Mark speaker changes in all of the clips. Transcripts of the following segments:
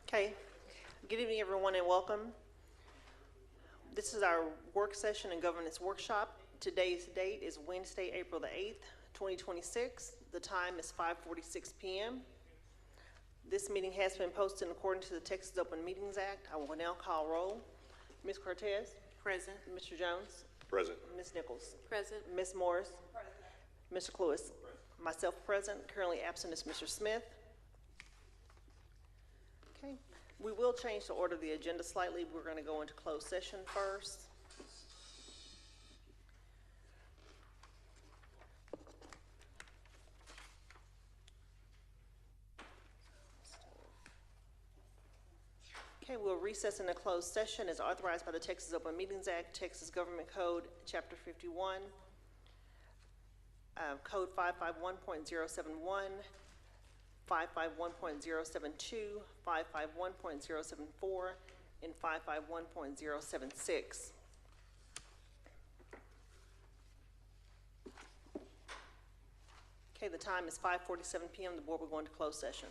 Speaker 1: Okay, good evening, everyone, and welcome. This is our work session and governance workshop. Today's date is Wednesday, April the 8th, 2026. The time is 5:46 p.m. This meeting has been posted in accordance to the Texas Open Meetings Act. I will now call roll. Ms. Cortez?
Speaker 2: Present.
Speaker 1: Mr. Jones?
Speaker 3: Present.
Speaker 1: Ms. Nichols?
Speaker 2: Present.
Speaker 1: Ms. Morris? Mr. Cluis? Myself present. Currently absent is Mr. Smith. Okay, we will change the order of the agenda slightly. We're going to go into closed session first. Okay, we'll recess in a closed session as authorized by the Texas Open Meetings Act, Texas Government Code, Chapter 51, Code 551.071, 551.072, 551.074, and 551.076. Okay, the time is 5:47 p.m. The board will go into closed session.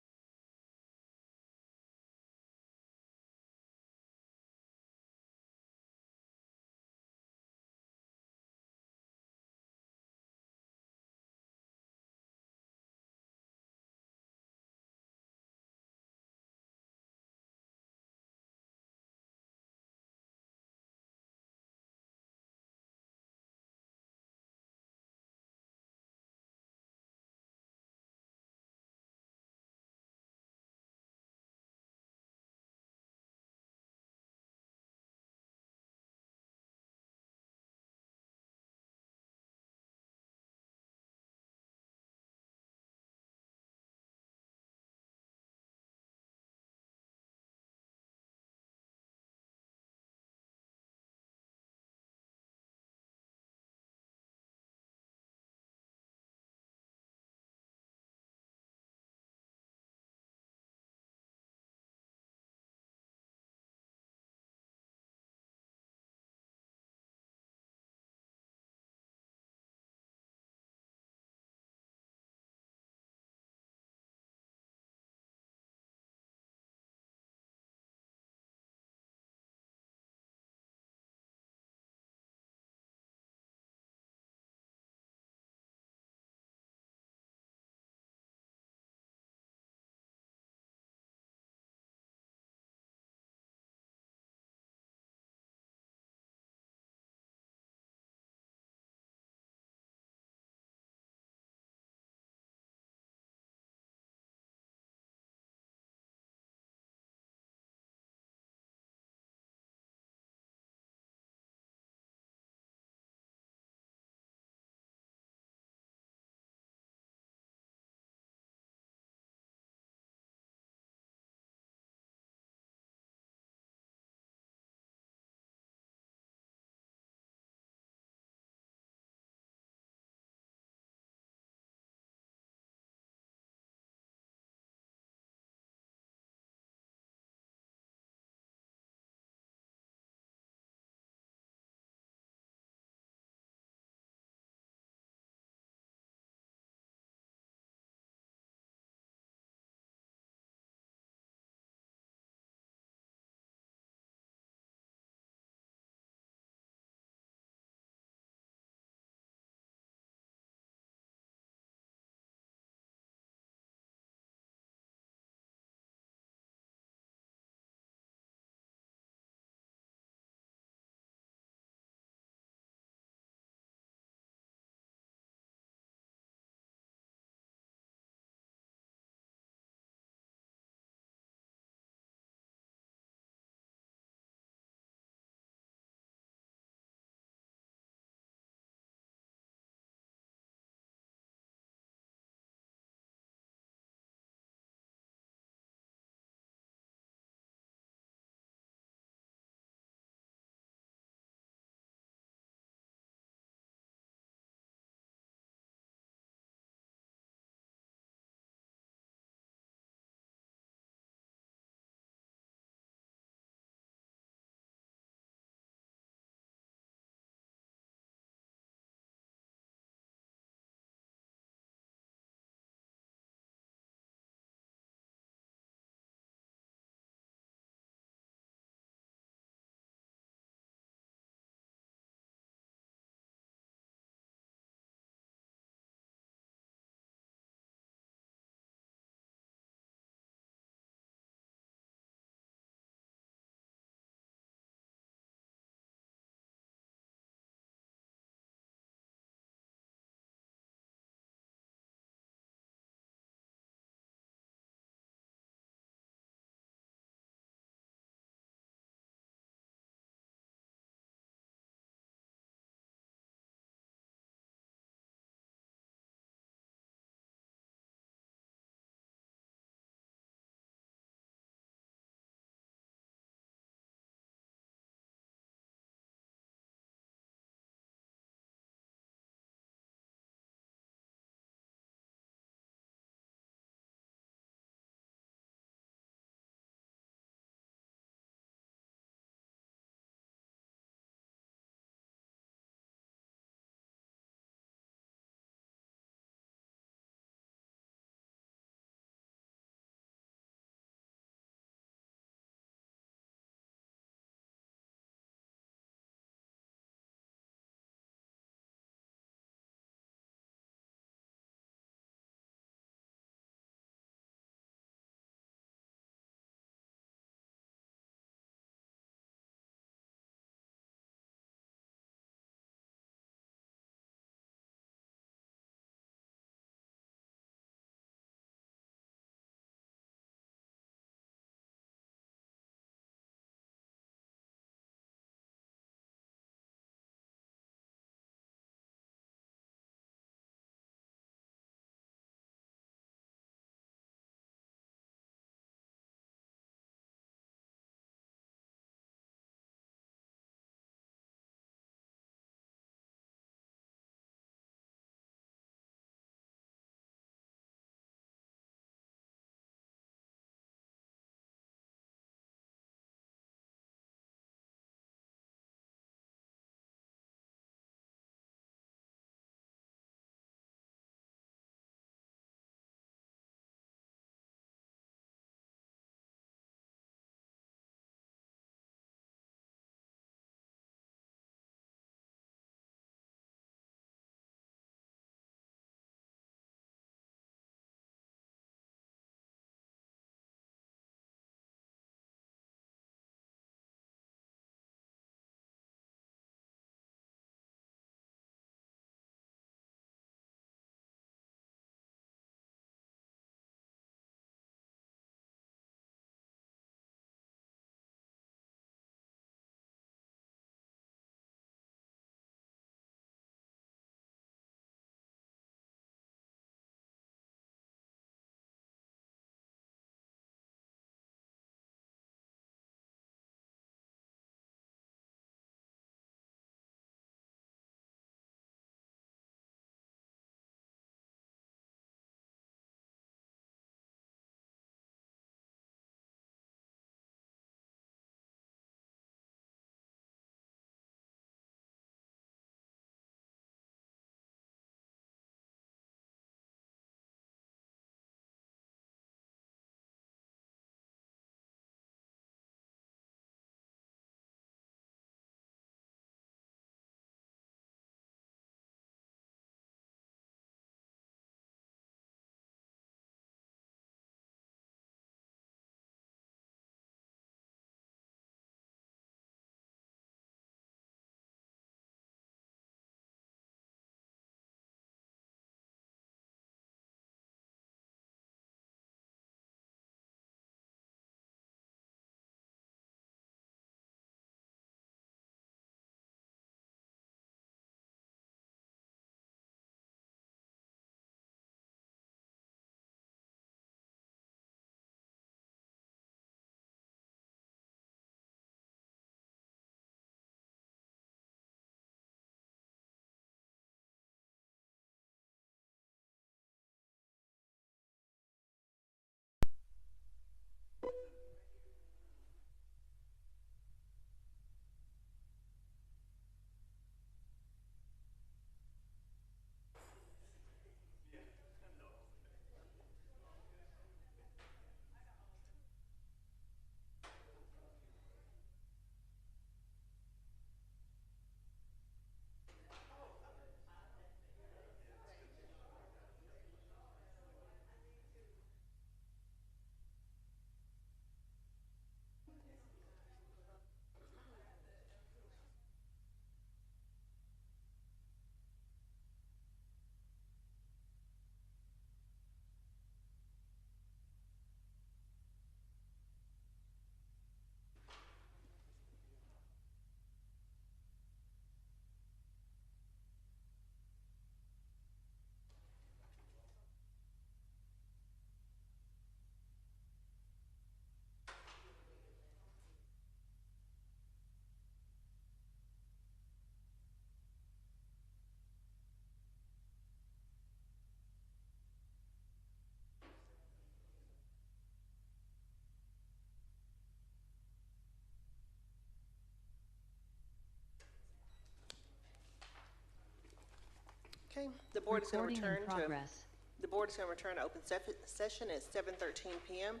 Speaker 1: Okay, the board is going to
Speaker 2: Recording in
Speaker 1: return to,
Speaker 2: progress.
Speaker 1: the board is going to return to open session at 7:13 PM.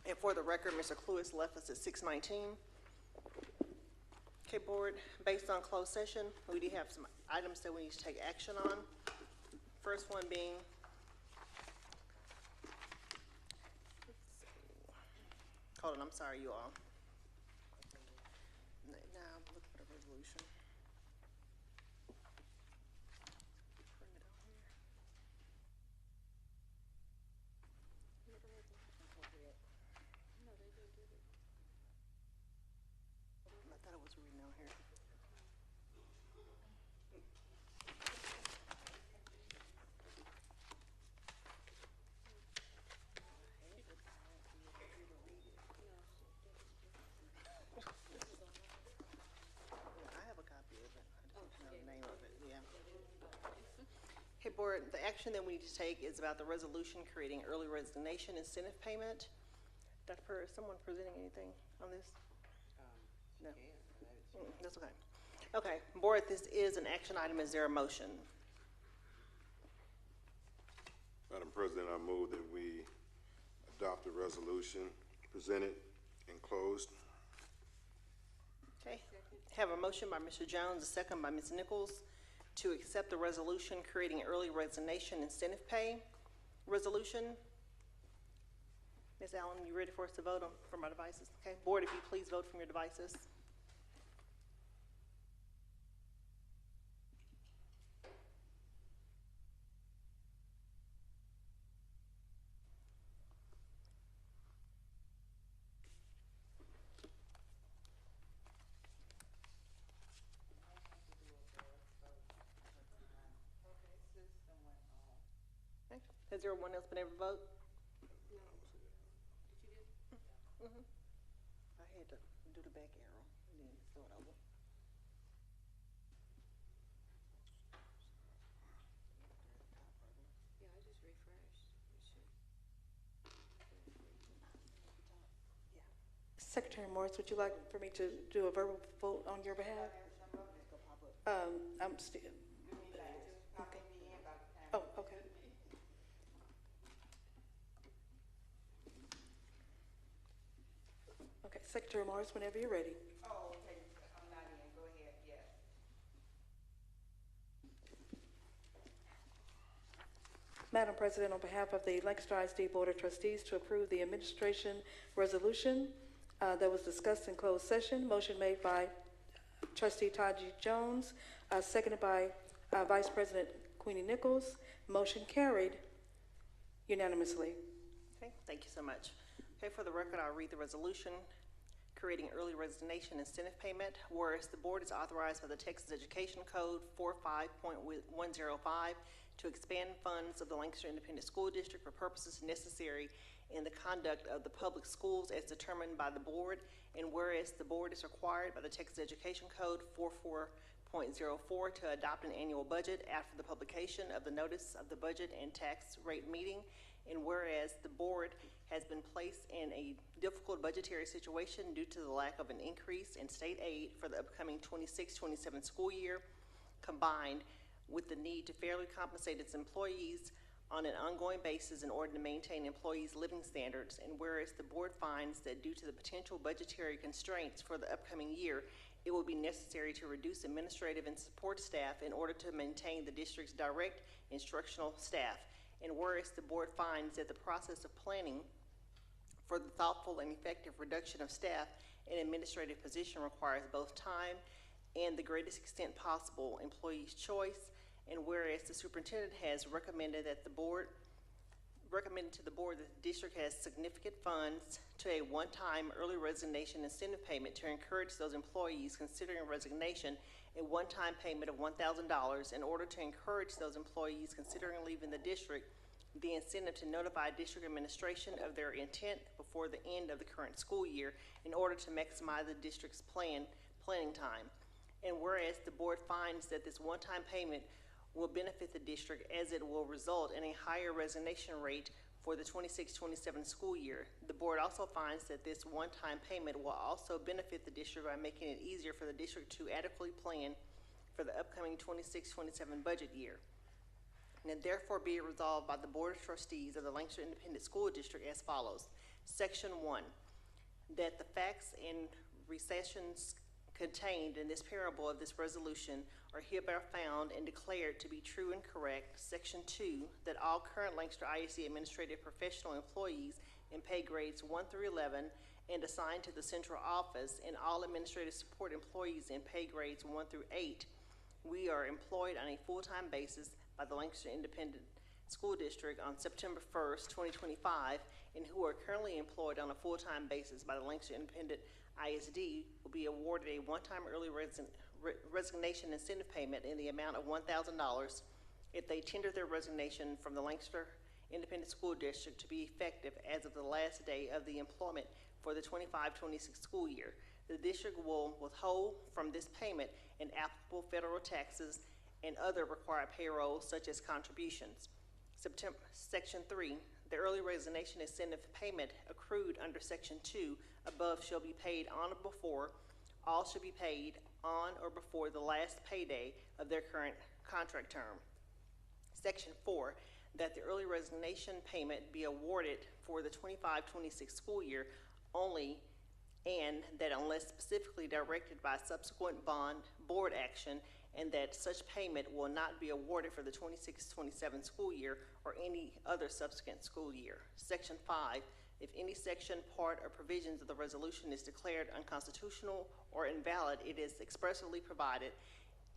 Speaker 1: And for the record, Mr. Cluis left us at 6:19. Okay, board, based on closed session, we do have some items that we need to take action on. First one being, hold on, I'm sorry, you all. Now, I'm looking for the resolution. Bring it on here. I thought it was reading out here. I have a copy of it. I just don't know the name of it, yeah. Okay, board, the action that we need to take is about the resolution creating early resignation incentive payment. Dr. Purr, is someone presenting anything on this? No. That's okay. Okay, board, this is an action item. Is there a motion?
Speaker 3: Madam President, I move that we adopt the resolution presented and closed.
Speaker 1: Okay, have a motion by Mr. Jones, a second by Ms. Nichols to accept the resolution creating early resignation incentive pay resolution. Ms. Allen, you ready for us to vote on from our devices? Okay, board, if you please vote from your devices. Okay, has everyone else been able to vote? I had to do the back arrow and then start over.
Speaker 4: Yeah, I just refreshed.
Speaker 5: Secretary Morris, would you like for me to do a verbal vote on your behalf? I'm still. Okay. Oh, okay. Okay, Secretary Morris, whenever you're ready.
Speaker 4: Oh, okay, I'm not in, go ahead, yes.
Speaker 5: Madam President, on behalf of the Lancaster ISD Board of Trustees to approve the administration resolution that was discussed in closed session, motion made by Trustee Taji Jones, seconded by Vice President Queenie Nichols. Motion carried unanimously.
Speaker 1: Okay, thank you so much. Okay, for the record, I'll read the resolution creating early resignation incentive payment. Whereas the board is authorized by the Texas Education Code 45.105 to expand funds of the Lancaster Independent School District for purposes necessary in the conduct of the public schools as determined by the board. And whereas the board is required by the Texas Education Code 44.04 to adopt an annual budget after the publication of the notice of the budget and tax rate meeting. And whereas the board has been placed in a difficult budgetary situation due to the lack of an increase in state aid for the upcoming 26-27 school year, combined with the need to fairly compensate its employees on an ongoing basis in order to maintain employees' living standards. And whereas the board finds that due to the potential budgetary constraints for the upcoming year, it will be necessary to reduce administrative and support staff in order to maintain the district's direct instructional staff. And whereas the board finds that the process of planning for the thoughtful and effective reduction of staff and administrative position requires both time and the greatest extent possible employees' choice. And whereas the superintendent has recommended to the board that the district has significant funds to a one-time early resignation incentive payment to encourage those employees considering resignation, a one-time payment of $1,000 in order to encourage those employees considering leaving the district, the incentive to notify district administration of their intent before the end of the current school year in order to maximize the district's planning time. And whereas the board finds that this one-time payment will benefit the district as it will result in a higher resignation rate for the 26-27 school year. The board also finds that this one-time payment will also benefit the district by making it easier for the district to adequately plan for the upcoming 26-27 budget year. Now therefore be it resolved by the Board of Trustees of the Lancaster Independent School District as follows. Section 1, that the facts and recessions contained in this parable of this resolution are hereby found and declared to be true and correct. Section 2, that all current Lancaster ISD administrative professional employees in pay grades 1 through 11 and assigned to the central office, and all administrative support employees in pay grades 1 through 8, we are employed on a full-time basis by the Lancaster Independent School District on September 1st, 2025, and who are currently employed on a full-time basis by the Lancaster Independent ISD will be awarded a one-time early resignation incentive payment in the amount of $1,000 if they tender their resignation from the Lancaster Independent School District to be effective as of the last day of the employment for the 25-26 school year. The district will withhold from this payment an applicable federal taxes and other required payrolls such as contributions. Section 3, the early resignation incentive payment accrued under Section 2 above shall be paid on or before, all should be paid on or before the last payday of their current contract term. Section 4, that the early resignation payment be awarded for the 25-26 school year only, and that unless specifically directed by subsequent board action, and that such payment will not be awarded for the 26-27 school year or any other subsequent school year. Section 5, if any section, part, or provisions of the resolution is declared unconstitutional or invalid, it is expressly provided,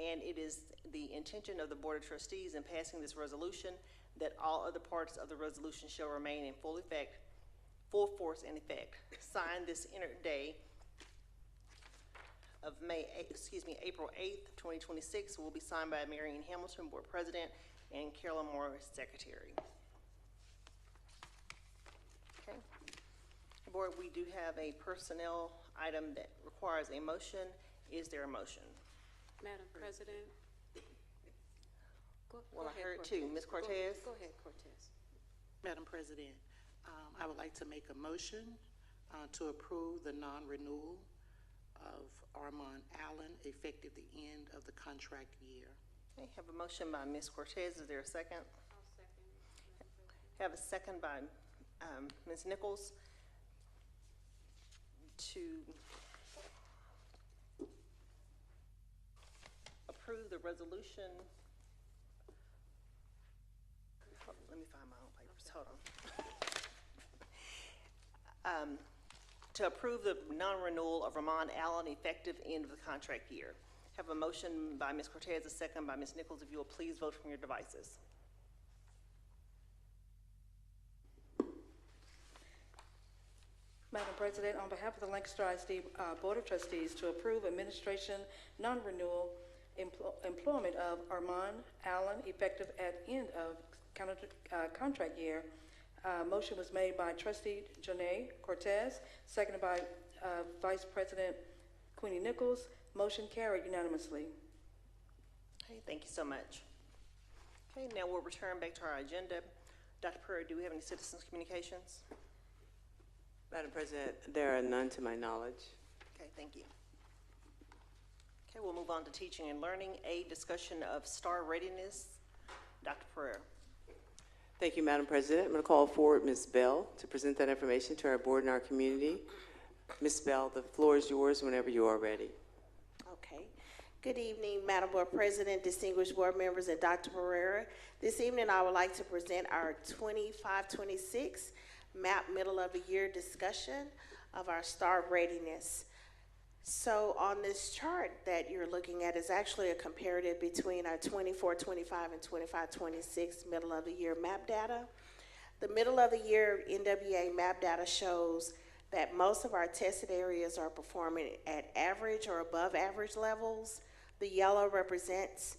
Speaker 1: and it is the intention of the Board of Trustees in passing this resolution that all other parts of the resolution shall remain in full force and effect. Signed this entered day of April 8th, 2026, will be signed by Marion Hamilton, Board President, and Carolyn Morris, Secretary. Okay. Board, we do have a personnel item that requires a motion. Is there a motion?
Speaker 4: Madam President.
Speaker 1: Well, I heard two. Ms. Cortez?
Speaker 4: Go ahead, Cortez.
Speaker 2: Madam President, I would like to make a motion to approve the non-renewal of Armand Allen effective the end of the contract year.
Speaker 1: Okay, have a motion by Ms. Cortez. Is there a second?
Speaker 4: I'll second.
Speaker 1: Have a second by Ms. Nichols to approve the resolution. Let me find my own papers. Hold on. To approve the non-renewal of Ramon Allen effective end of the contract year. Have a motion by Ms. Cortez, a second by Ms. Nichols. If you will please vote from your devices.
Speaker 5: Madam President, on behalf of the Lancaster ISD Board of Trustees, to approve administration non-renewal employment of Armand Allen effective at end of contract year. Motion was made by Trustee Janae Cortez, seconded by Vice President Queenie Nichols. Motion carried unanimously.
Speaker 1: Okay, thank you so much. Okay, now we'll return back to our agenda. Dr. Pruitt, do we have any citizens' communications?
Speaker 6: Madam President, there are none to my knowledge.
Speaker 1: Okay, thank you. Okay, we'll move on to teaching and learning. A discussion of STAR readiness. Dr. Pereira.
Speaker 6: Thank you, Madam President. I'm going to call forward Ms. Bell to present that information to our board and our community. Ms. Bell, the floor is yours whenever you are ready.
Speaker 7: Okay. Good evening, Madam Board President, distinguished board members, and Dr. Pereira. This evening, I would like to present our 25-26 MAP Middle of the Year discussion of our STAR readiness. So on this chart that you're looking at is actually a comparative between our 24-25 and 25-26 middle of the year MAP data. The middle of the year NWA MAP data shows that most of our tested areas are performing at average or above average levels. The yellow represents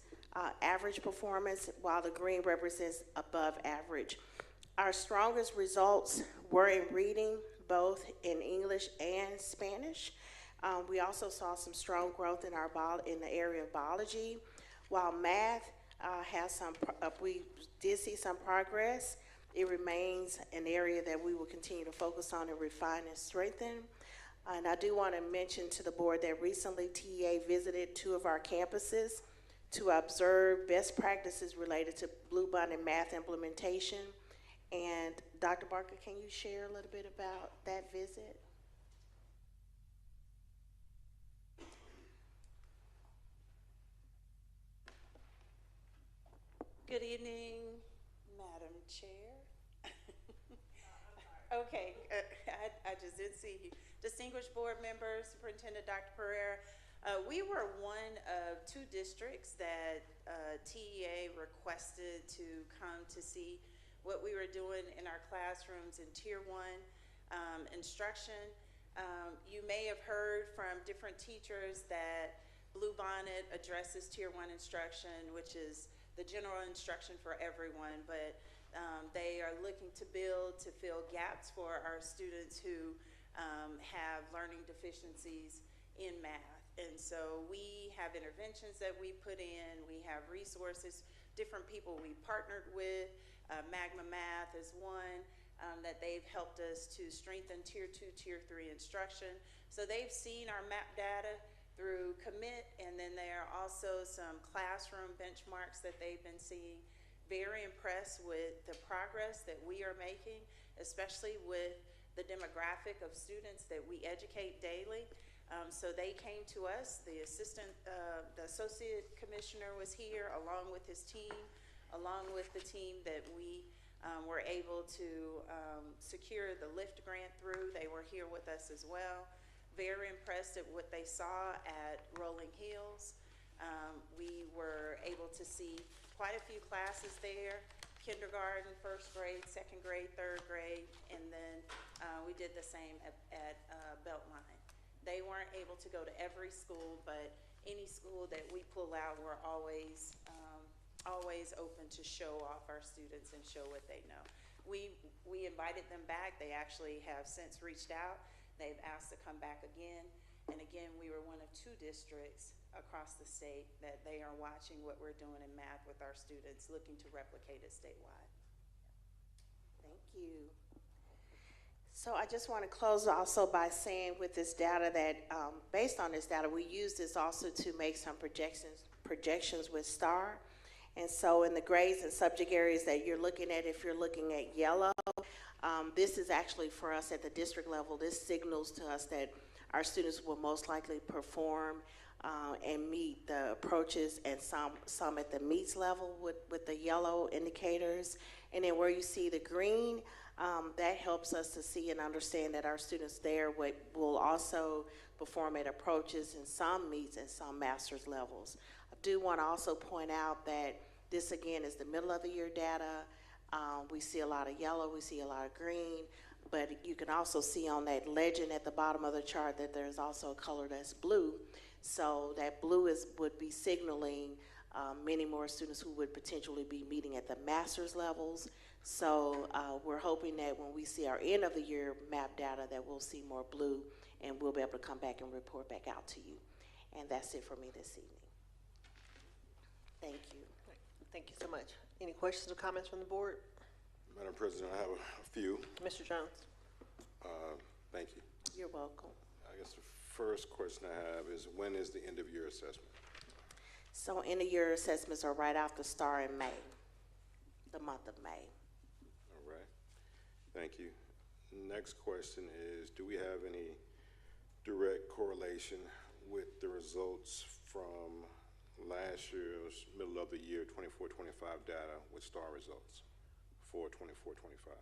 Speaker 7: average performance, while the green represents above average. Our strongest results were in reading, both in English and Spanish. We also saw some strong growth in in the area of biology, while math has we did see some progress. It remains an area that we will continue to focus on and refine and strengthen. And I do want to mention to the board that recently TEA visited 2 of our campuses to observe best practices related to Bluebonnet math implementation. And Dr. Barker, can you share a little bit about that visit?
Speaker 8: Good evening, Madam Chair. Okay, I just didn't see you. Distinguished board members, Superintendent Dr. Pereira, we were one of 2 districts that TEA requested to come to see what we were doing in our classrooms in Tier 1 instruction. You may have heard from different teachers that Bluebonnet addresses Tier 1 instruction, which is the general instruction for everyone, but they are looking to fill gaps for our students who have learning deficiencies in math. And so we have interventions that we put in, we have resources, different people we partnered with. Magma Math is one that they've helped us to strengthen Tier 2, Tier 3 instruction. So they've seen our MAP data through Commit, and then there are also some classroom benchmarks that they've been seeing. Very impressed with the progress that we are making, especially with the demographic of students that we educate daily. So they came to us, the associate commissioner was here along with his team, along with the team that we were able to secure the LIFT grant through. They were here with us as well. Very impressed at what they saw at Rolling Hills. We were able to see quite a few classes there, kindergarten, 1st grade, 2nd grade, 3rd grade, and then we did the same at Beltline. They weren't able to go to every school, but any school that we pull out, we're always open to show off our students and show what they know. We invited them back. They actually have since reached out. They've asked to come back again. And again, we were one of 2 districts across the state that they are watching what we're doing in math with our students, looking to replicate it statewide.
Speaker 7: Thank you. So I just want to close also by saying with this data that, based on this data, we use this also to make some projections with STAR. And so in the grades and subject areas that you're looking at, if you're looking at yellow, this is actually for us at the district level. This signals to us that our students will most likely perform and meet the approaches, and some at the meets level with the yellow indicators. And then where you see the green, that helps us to see and understand that our students there will also perform at approaches in some meets and some master's levels. I do want to also point out that this again is the middle of the year data. We see a lot of yellow, we see a lot of green, but you can also see on that legend at the bottom of the chart that there's also a color that's blue. So that blue would be signaling many more students who would potentially be meeting at the master's levels. So we're hoping that when we see our end of the year map data that we'll see more blue and we'll be able to come back and report back out to you. And that's it for me this evening. Thank you.
Speaker 1: Thank you so much. Any questions or comments from the board?
Speaker 3: Madam President, I have a few.
Speaker 1: Mr. Jones?
Speaker 3: Thank you.
Speaker 7: You're welcome.
Speaker 3: I guess the first question I have is, when is the end of year assessment?
Speaker 7: So end of year assessments are right after STAR in May, the month of May.
Speaker 3: All right. Thank you. Next question is, do we have any direct correlation with the results from last year's middle of the year 24-25 data with STAR results for 24-25?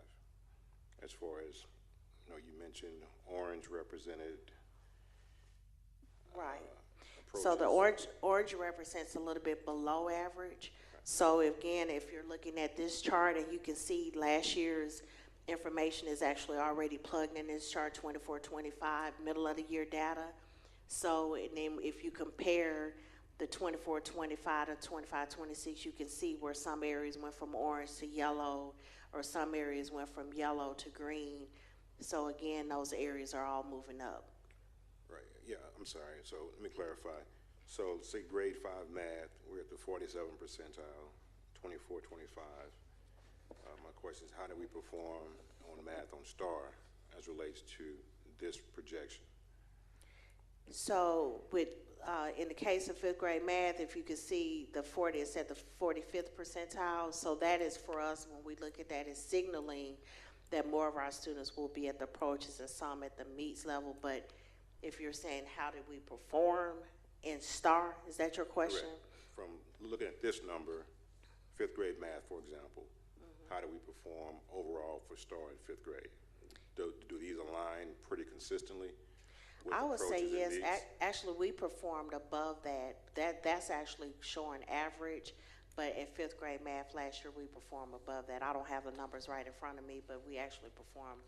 Speaker 3: As far as, you mentioned orange represented
Speaker 7: Right. So the orange represents a little bit below average. So again, if you're looking at this chart and you can see last year's information is actually already plugged in this chart, 24-25, middle of the year data. So and then if you compare the 24-25 to 25-26, you can see where some areas went from orange to yellow, or some areas went from yellow to green. So again, those areas are all moving up.
Speaker 3: Right, yeah, I'm sorry, so let me clarify. So say grade 5 math, we're at the 47th percentile, 24-25. My question is, how do we perform on math on STAR as relates to this projection?
Speaker 7: So with in the case of fifth grade math, if you could see the 40, it's at the 45th percentile. So that is for us, when we look at that, is signaling that more of our students will be at the approaches and some at the meets level. But if you're saying, how did we perform in STAR? Is that your question?
Speaker 3: Correct. From looking at this number, fifth grade math, for example, how do we perform overall for STAR in fifth grade? Do these align pretty consistently with
Speaker 7: I would say
Speaker 3: approaches and
Speaker 7: yes.
Speaker 3: needs?
Speaker 7: Actually, we performed above that. That's actually showing average. But in fifth grade math last year, we performed above that. I don't have the numbers right in front of me, but we actually performed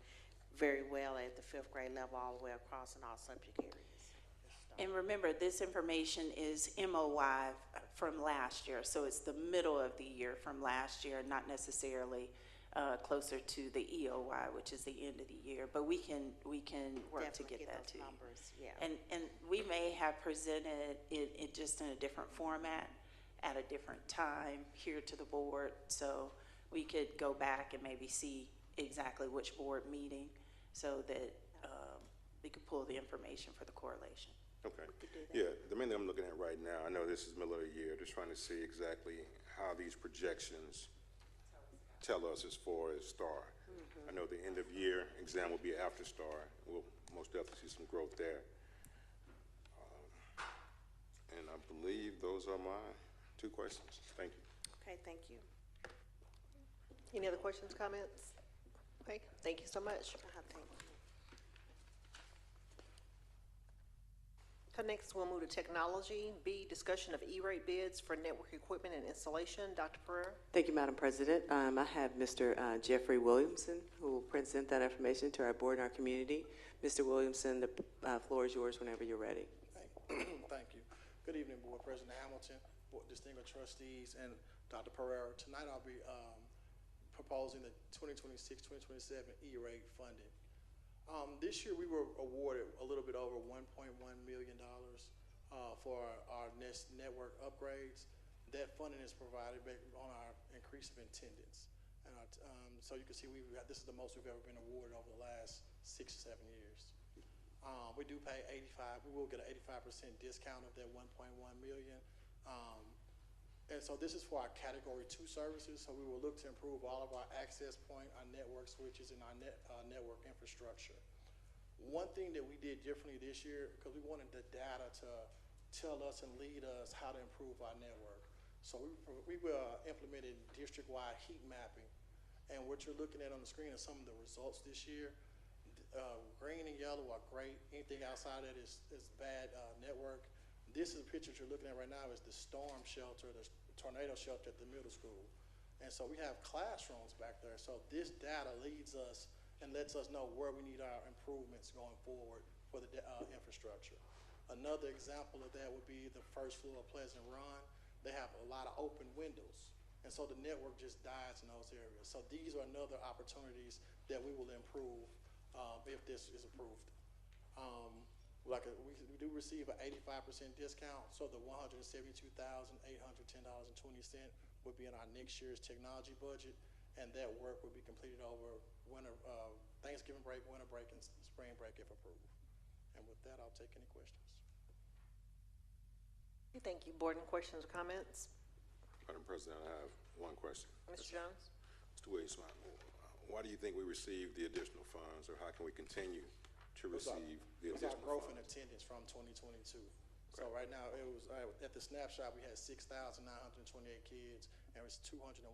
Speaker 7: very well at the fifth grade level all the way across in all subject areas.
Speaker 8: And remember, this information is MOY from last year, so it's the middle of the year from last year, not necessarily closer to the EOY, which is the end of the year. But we can work to
Speaker 7: Definitely
Speaker 8: get that
Speaker 7: those
Speaker 8: to you.
Speaker 7: numbers, yeah.
Speaker 8: And we may have presented it just in a different format at a different time here to the board, so we could go back and maybe see exactly which board meeting so that we could pull the information for the correlation.
Speaker 3: Okay. Yeah, the main thing I'm looking at right now, I know this is middle of the year, just trying to see exactly how these projections tell us as far as STAR. I know the end of year exam will be after STAR. We'll most definitely see some growth there. And I believe those are my 2 questions. Thank you.
Speaker 7: Okay, thank you.
Speaker 1: Any other questions, comments? Okay, thank you so much.
Speaker 7: Thank you.
Speaker 1: Next, we'll move to technology. B, discussion of E-rate bids for network equipment and installation. Dr. Pereira.
Speaker 6: Thank you, Madam President. I have Mr. Jeffrey Williamson, who will present that information to our board and our community. Mr. Williamson, the floor is yours whenever you're ready.
Speaker 9: Thank you. Good evening, Board President Hamilton, Board distinguished trustees, and Dr. Pereira. Tonight I'll be proposing the 2026-2027 E-rate funding. This year we were awarded a little bit over $1.1 million for our network upgrades. That funding is provided based on our increase of attendance. And so you can see this is the most we've ever been awarded over the last 6 or 7 years. We do pay we will get an 85% discount of that $1.1 million. And so this is for our Category 2 services. So we will look to improve all of our access point, our network switches, and our network infrastructure. One thing that we did differently this year, because we wanted the data to tell us and lead us how to improve our network. So we implemented district-wide heat mapping. And what you're looking at on the screen are some of the results this year. Green and yellow are great. Anything outside of that is bad network. This is the picture you're looking at right now is the storm shelter, the tornado shelter at the middle school. And so we have classrooms back there. So this data leads us and lets us know where we need our improvements going forward for the infrastructure. Another example of that would be the first floor of Pleasant Run. They have a lot of open windows. And so the network just dies in those areas. So these are another opportunities that we will improve if this is approved. We do receive an 85% discount, so the $172,810.20 would be in our next year's technology budget, and that work will be completed over Thanksgiving break, winter break, and spring break if approved. And with that, I'll take any questions.
Speaker 1: Thank you. Board, any questions or comments?
Speaker 3: Madam President, I have one question.
Speaker 1: Mr. Jones?
Speaker 3: Mr. Williams, why do you think we received the additional funds, or how can we continue to receive the
Speaker 9: It was our
Speaker 3: additional
Speaker 9: growth in
Speaker 3: funds?
Speaker 9: attendance from 2022. So right now, it was at the snapshot, we had 6,928 kids, and it was $201.20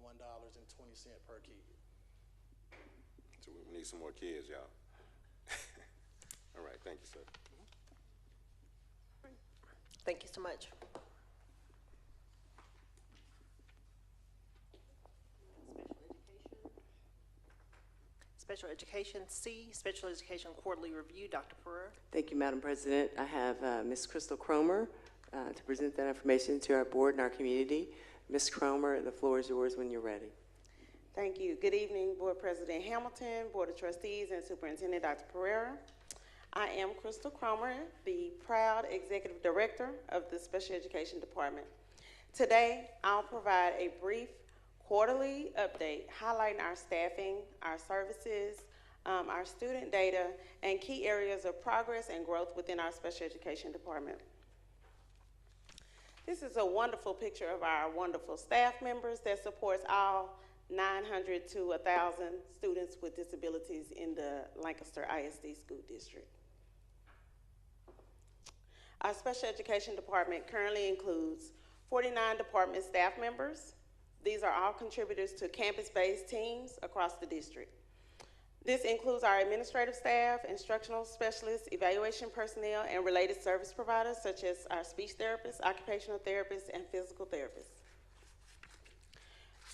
Speaker 9: per kid.
Speaker 3: So we need some more kids, y'all. All right, thank you, sir.
Speaker 1: Thank you so much. Special Education C, Special Education Quarterly Review. Dr. Pereira.
Speaker 6: Thank you, Madam President. I have Ms. Crystal Cromer to present that information to our board and our community. Ms. Cromer, the floor is yours when you're ready.
Speaker 10: Thank you. Good evening, Board President Hamilton, Board of Trustees, and Superintendent Dr. Pereira. I am Crystal Cromer, the proud Executive Director of the Special Education Department. Today, I'll provide a brief quarterly update highlighting our staffing, our services, our student data, and key areas of progress and growth within our Special Education Department. This is a wonderful picture of our wonderful staff members that supports all 900 to 1,000 students with disabilities in the Lancaster ISD School District. Our special education department currently includes 49 department staff members. These are all contributors to campus-based teams across the district. This includes our administrative staff, instructional specialists, evaluation personnel, and related service providers such as our speech therapists, occupational therapists, and physical therapists.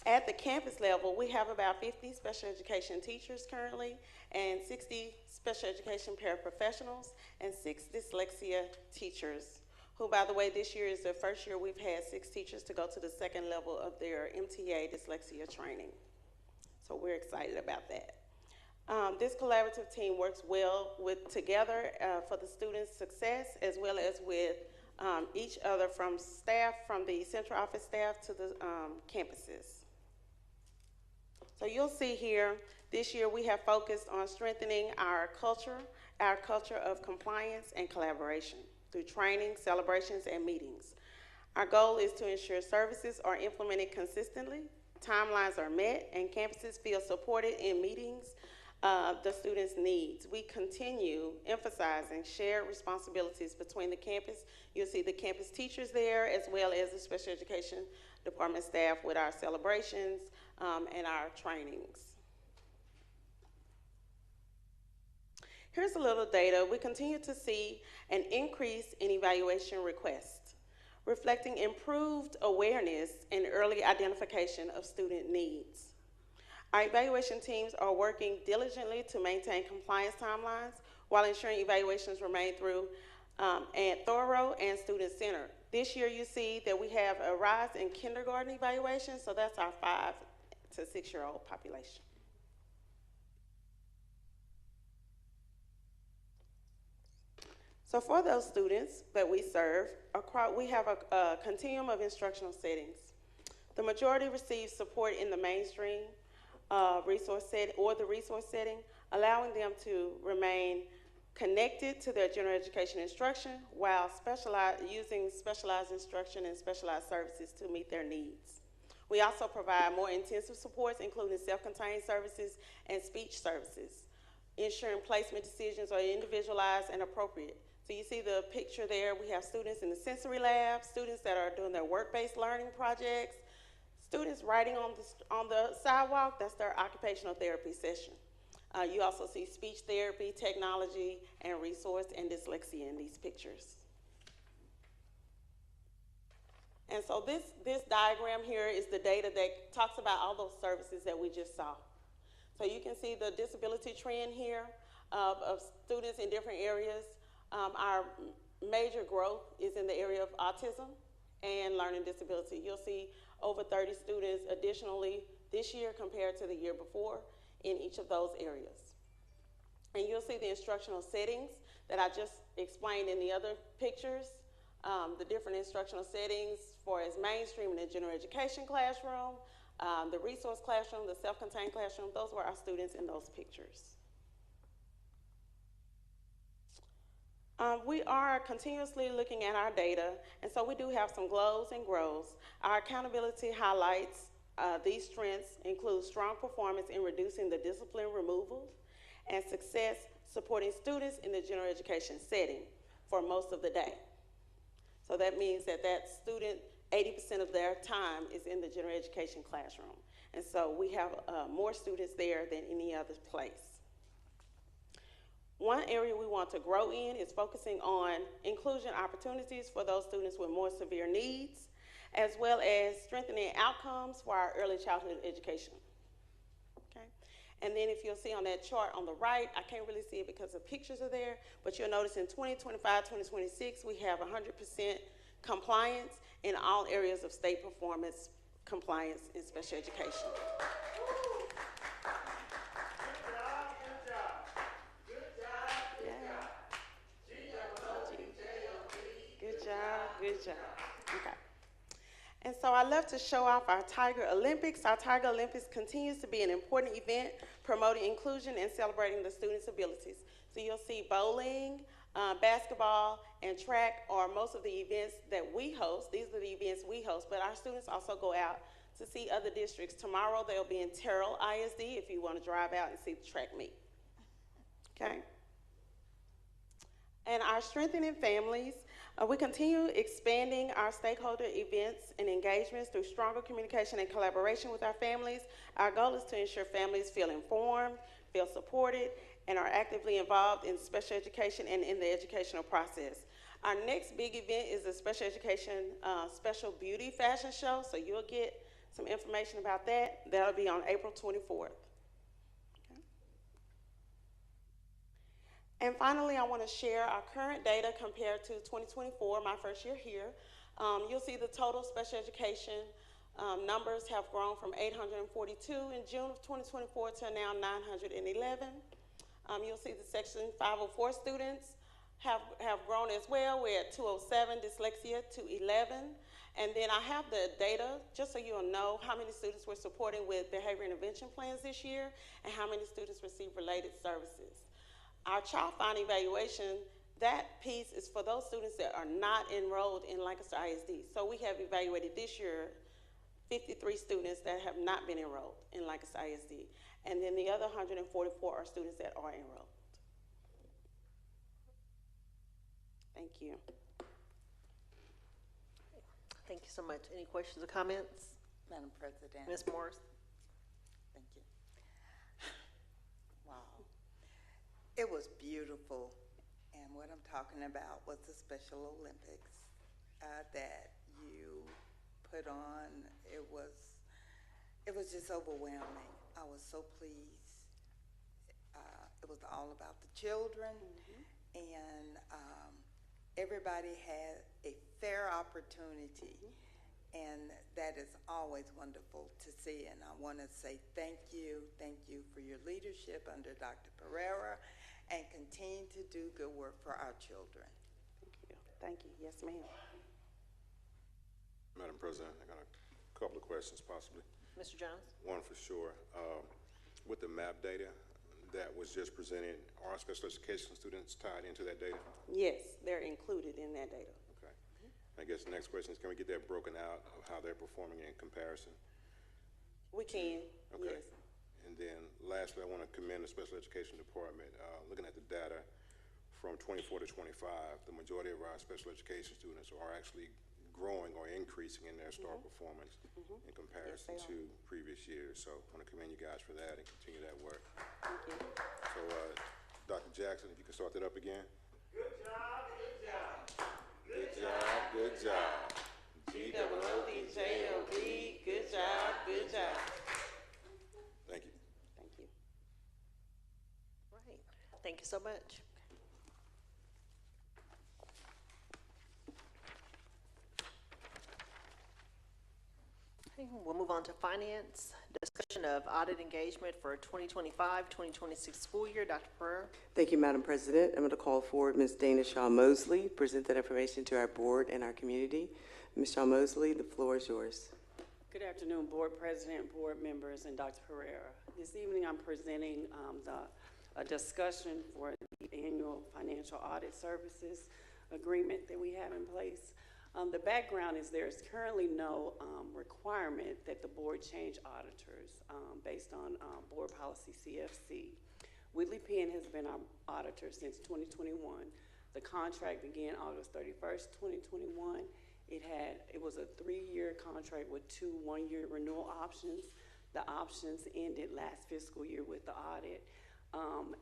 Speaker 10: At the campus level, we have about 50 special education teachers currently, and 60 special education paraprofessionals, and 6 dyslexia teachers, who, by the way, this year is the first year we've had 6 teachers to go to the second level of their MTA dyslexia training. So we're excited about that. This collaborative team works well together for the students' success, as well as with each other, from staff, from the central office staff to the campuses. So you'll see here, this year we have focused on strengthening our culture of compliance and collaboration through training, celebrations, and meetings. Our goal is to ensure services are implemented consistently, timelines are met, and campuses feel supported in meetings the students' needs. We continue emphasizing shared responsibilities between the campus. You'll see the campus teachers there, as well as the special education department staff with our celebrations and our trainings. Here's a little data. We continue to see an increase in evaluation requests, reflecting improved awareness and early identification of student needs. Our evaluation teams are working diligently to maintain compliance timelines while ensuring evaluations remain thorough and student-centered. This year you see that we have a rise in kindergarten evaluations, so that's our 5 to 6-year-old population. So for those students that we serve, we have a continuum of instructional settings. The majority receive support in the mainstream resource setting, allowing them to remain connected to their general education instruction while using specialized instruction and specialized services to meet their needs. We also provide more intensive supports, including self-contained services and speech services, ensuring placement decisions are individualized and appropriate. So you see the picture there. We have students in the sensory lab, students that are doing their work-based learning projects, students writing on the sidewalk. That's their occupational therapy session. You also see speech therapy, technology, and resource and dyslexia in these pictures. And so this diagram here is the data that talks about all those services that we just saw. So you can see the disability trend here of students in different areas. Our major growth is in the area of autism and learning disability. You'll see over 30 students additionally this year compared to the year before in each of those areas. And you'll see the instructional settings that I just explained in the other pictures, the different instructional settings for as mainstream in the general education classroom, the resource classroom, the self-contained classroom. Those were our students in those pictures. We are continuously looking at our data, and so we do have some glows and grows. Our accountability highlights these strengths include strong performance in reducing the discipline removal and success supporting students in the general education setting for most of the day. So that means that student, 80% of their time is in the general education classroom. And so we have more students there than any other place. One area we want to grow in is focusing on inclusion opportunities for those students with more severe needs, as well as strengthening outcomes for our early childhood education. Okay? And then if you'll see on that chart on the right, I can't really see it because the pictures are there, but you'll notice in 2025, 2026, we have 100% compliance in all areas of state performance compliance in special education. Good job. Okay. And so I love to show off our Tiger Olympics. Our Tiger Olympics continues to be an important event promoting inclusion and celebrating the students' abilities. So you'll see bowling, Basketball and track are most of the events that we host. These are the events we host, but our students also go out to see other districts. Tomorrow they'll be in Terrell ISD if you want to drive out and see the track meet. Okay? And our Strengthening Families, we continue expanding our stakeholder events and engagements through stronger communication and collaboration with our families. Our goal is to ensure families feel informed, feel supported, and are actively involved in special education and in the educational process. Our next big event is the Special Education Special Beauty Fashion Show, so you'll get some information about that. That'll be on April 24th. Okay. And finally, I want to share our current data compared to 2024, my first year here. You'll see the total special education numbers have grown from 842 in June of 2024 to now 911. You'll see the Section 504 students have grown as well. We're at 207, dyslexia 211. And then I have the data, just so you'll know how many students we're supporting with behavior intervention plans this year and how many students receive related services. Our child find evaluation, that piece is for those students that are not enrolled in Lancaster ISD. So we have evaluated this year 53 students that have not been enrolled in Lancaster ISD. And then the other 144 are students that are enrolled. Thank you.
Speaker 1: Thank you so much. Any questions or comments?
Speaker 11: Madam President.
Speaker 1: Ms. Morris?
Speaker 11: Thank you. Wow. It was beautiful. And what I'm talking about was the Special Olympics that you put on. It was just overwhelming. I was so pleased. It was all about the children, and everybody had a fair opportunity, and that is always wonderful to see. And I want to say thank you for your leadership under Dr. Pereira, and continue to do good work for our children.
Speaker 10: Thank you. Yes, ma'am.
Speaker 3: Madam President, I got a couple of questions possibly.
Speaker 1: Mr. Jones?
Speaker 3: One for sure. With the MAP data that was just presented, are special education students tied into that data?
Speaker 10: Yes, they're included in that data.
Speaker 3: Okay. I guess the next question is, can we get that broken out of how they're performing in comparison?
Speaker 10: We can,
Speaker 3: Okay.
Speaker 10: yes.
Speaker 3: And then lastly, I want to commend the Special Education Department. Looking at the data from 24 to 25, the majority of our special education students are actually growing or increasing in their star performance in comparison to previous years. So I want to commend you guys for that and continue that work.
Speaker 10: Thank you.
Speaker 3: So Dr. Jackson, if you can start that up again. Good job, good job. Good job, good job.
Speaker 10: G-O-O-D-J-O-B, good job, good job.
Speaker 3: Thank you.
Speaker 10: Thank you.
Speaker 1: Right. Thank you so much. Okay, we'll move on to finance. Discussion of audit engagement for 2025-2026 school year. Dr. Pereira?
Speaker 6: Thank you, Madam President. I'm going to call forward Ms. Dana Shaw Mosley, present that information to our board and our community. Ms. Shaw Mosley, the floor is yours.
Speaker 12: Good afternoon, Board President, board members, and Dr. Pereira. This evening, I'm presenting a discussion for the annual financial audit services agreement that we have in place. The background is there is currently no requirement that the board change auditors based on board policy CFC. Whitley Penn has been our auditor since 2021. The contract began August 31st, 2021. It was a 3-year contract with 2 one-year renewal options. The options ended last fiscal year with the audit,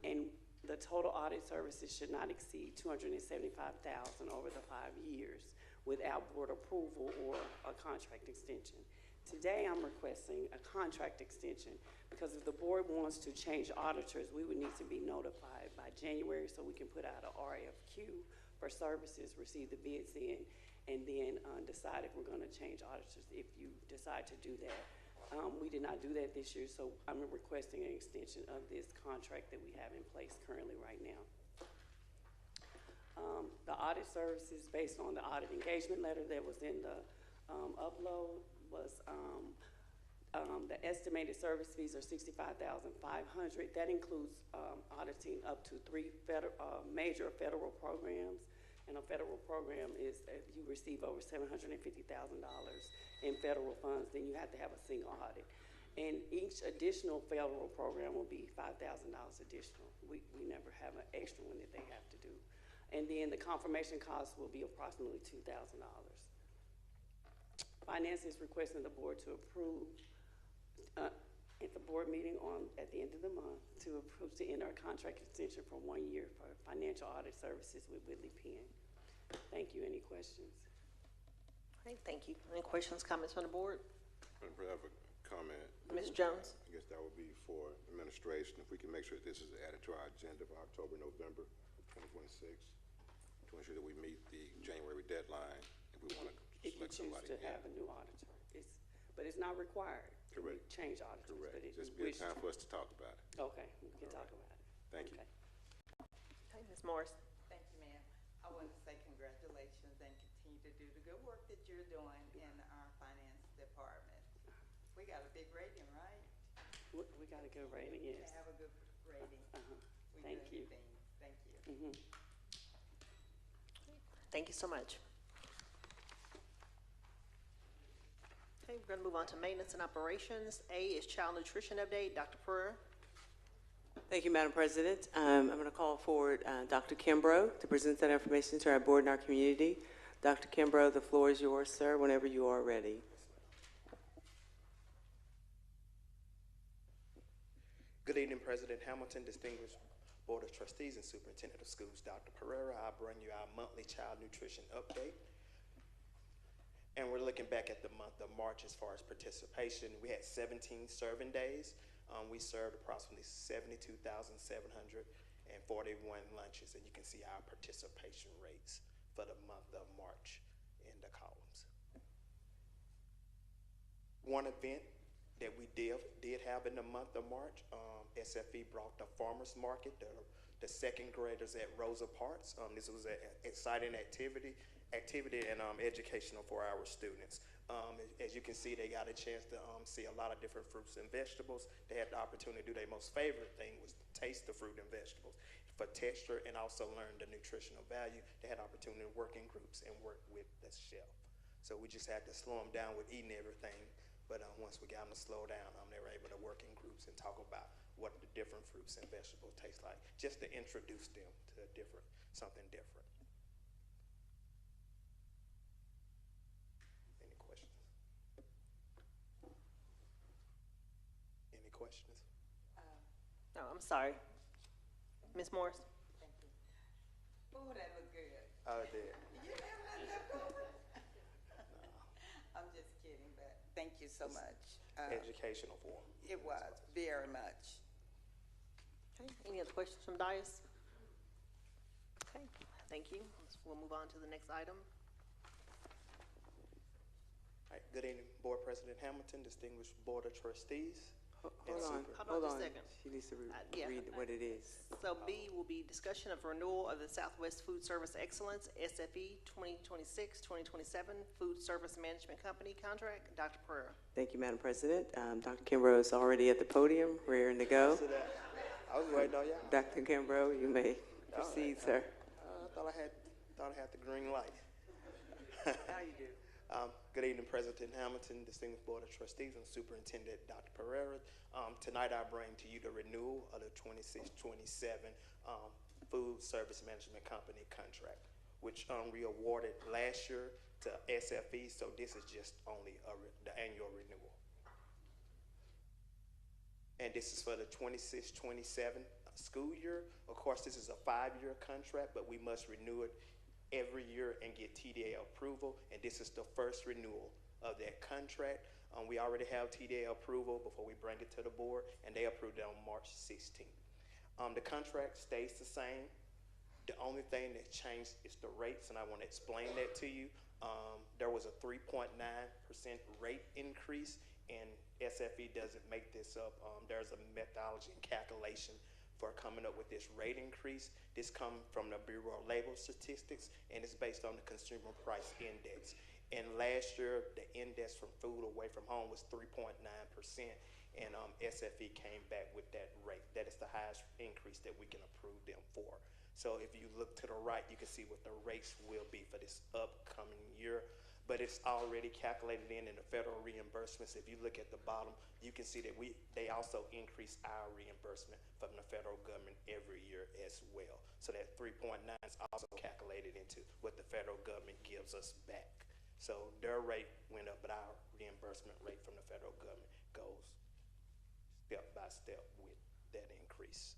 Speaker 12: and the total audit services should not exceed $275,000 over the 5 years without board approval or a contract extension. Today, I'm requesting a contract extension because if the board wants to change auditors, we would need to be notified by January so we can put out an RFQ for services, receive the bids in, and then decide if we're going to change auditors if you decide to do that. We did not do that this year, so I'm requesting an extension of this contract that we have in place currently right now. The audit services, based on the audit engagement letter that was in the upload, was The estimated service fees are $65,500. That includes auditing up to three major federal programs. And a federal program is if you receive over $750,000 in federal funds, then you have to have a single audit. And each additional federal program will be $5,000 additional. We never have an extra one that they have to do. And then the confirmation cost will be approximately $2,000. Finance is requesting the board to approve at the board meeting at the end of the month to approve to enter a contract extension for 1 year for financial audit services with Whitley Penn. Thank you. Any questions?
Speaker 1: All right, thank you. Any questions, comments from the board?
Speaker 3: I have a comment.
Speaker 1: Ms. Jones?
Speaker 3: I guess that would be for administration. If we can make sure that this is added to our agenda for October, November 2026, to ensure that we meet the January deadline if we want to
Speaker 12: If you
Speaker 3: select
Speaker 12: choose
Speaker 3: somebody.
Speaker 12: to have a new auditor, but it's not required.
Speaker 3: Correct.
Speaker 12: We change auditors.
Speaker 3: Correct.
Speaker 12: But if
Speaker 3: Just
Speaker 12: you
Speaker 3: be a
Speaker 12: wish
Speaker 3: time
Speaker 12: to-
Speaker 3: for us to talk about it.
Speaker 12: Okay, we can talk about it.
Speaker 3: Thank you.
Speaker 12: Okay.
Speaker 1: Okay, Ms. Morris?
Speaker 11: Thank you, ma'am. I want to say congratulations and continue to do the good work that you're doing in our finance department. We got a big rating, right?
Speaker 12: We got a good rating,
Speaker 11: To
Speaker 12: yes.
Speaker 11: have a good rating. We
Speaker 12: Thank
Speaker 11: do
Speaker 12: you.
Speaker 11: things. Thank you.
Speaker 1: Thank you so much. Okay, we're gonna move on to maintenance and operations. A is child nutrition update. Dr. Pereira?
Speaker 6: Thank you, Madam President. I'm going to call forward Dr. Kimbrough to present that information to our board and our community. Dr. Kimbrough, the floor is yours, sir, whenever you are ready.
Speaker 13: Good evening, President Hamilton, distinguished Board of Trustees and Superintendent of Schools, Dr. Pereira. I bring you our monthly child nutrition update. And we're looking back at the month of March as far as participation. We had 17 serving days. We served approximately 72,741 lunches, and you can see our participation rates for the month of March in the columns. One event that we did have in the month of March, SFE brought the farmers market, the second graders at Rosa Parks. This was an exciting activity and educational for our students. As you can see, they got a chance to see a lot of different fruits and vegetables. They had the opportunity to do their most favorite thing was taste the fruit and vegetables for texture and also learn the nutritional value. They had the opportunity to work in groups and work with the chef. So we just had to slow them down with eating everything. But once we got them to slow down, they were able to work in groups and talk about what the different fruits and vegetables taste like, just to introduce them to something different. Any questions? Any questions?
Speaker 1: No, I'm sorry. Ms. Morris?
Speaker 11: Thank you. Oh, that looked good.
Speaker 13: Oh, it did.
Speaker 11: You never had leftovers? I'm just kidding, but thank you so much.
Speaker 13: Educational for them.
Speaker 11: It was, very much.
Speaker 1: Okay, any other questions from Dias? Okay, thank you. We'll move on to the next item.
Speaker 13: All right, good evening, Board President Hamilton, distinguished Board of Trustees.
Speaker 1: Hold on just a second.
Speaker 6: She needs to
Speaker 1: Yeah.
Speaker 6: read what it is.
Speaker 1: So B will be discussion of renewal of the Southwest Food Service Excellence, SFE 2026-2027 Food Service Management Company contract. Dr. Pereira.
Speaker 6: Thank you, Madam President. Dr. Kimbrough is already at the podium, raring to go.
Speaker 13: I was waiting on y'all.
Speaker 6: Dr. Kimbrough, you may proceed, sir.
Speaker 13: I thought I had the green light.
Speaker 6: How you do?
Speaker 13: Good evening, President Hamilton, distinguished Board of Trustees, and Superintendent Dr. Pereira. Tonight I bring to you the renewal of the 26-27 Food Service Management Company contract, which we awarded last year to SFE, so this is just only the annual renewal. And this is for the 26-27 school year. Of course, this is a 5-year contract, but we must renew it every year and get TDA approval, and this is the first renewal of that contract. We already have TDA approval before we bring it to the board, and they approved it on March 16th. The contract stays the same. The only thing that changed is the rates, and I want to explain that to you. There was a 3.9% rate increase, and SFE doesn't make this up. There's a methodology and calculation for coming up with this rate increase. This comes from the Bureau of Labor Statistics, and it's based on the Consumer Price Index. And last year, the index from food away from home was 3.9%, and SFE came back with that rate. That is the highest increase that we can approve them for. So if you look to the right, you can see what the rates will be for this upcoming year. But it's already calculated in the federal reimbursements. If you look at the bottom, you can see that they also increase our reimbursement from the federal government every year as well. So that 3.9 is also calculated into what the federal government gives us back. So their rate went up, but our reimbursement rate from the federal government goes step by step with that increase.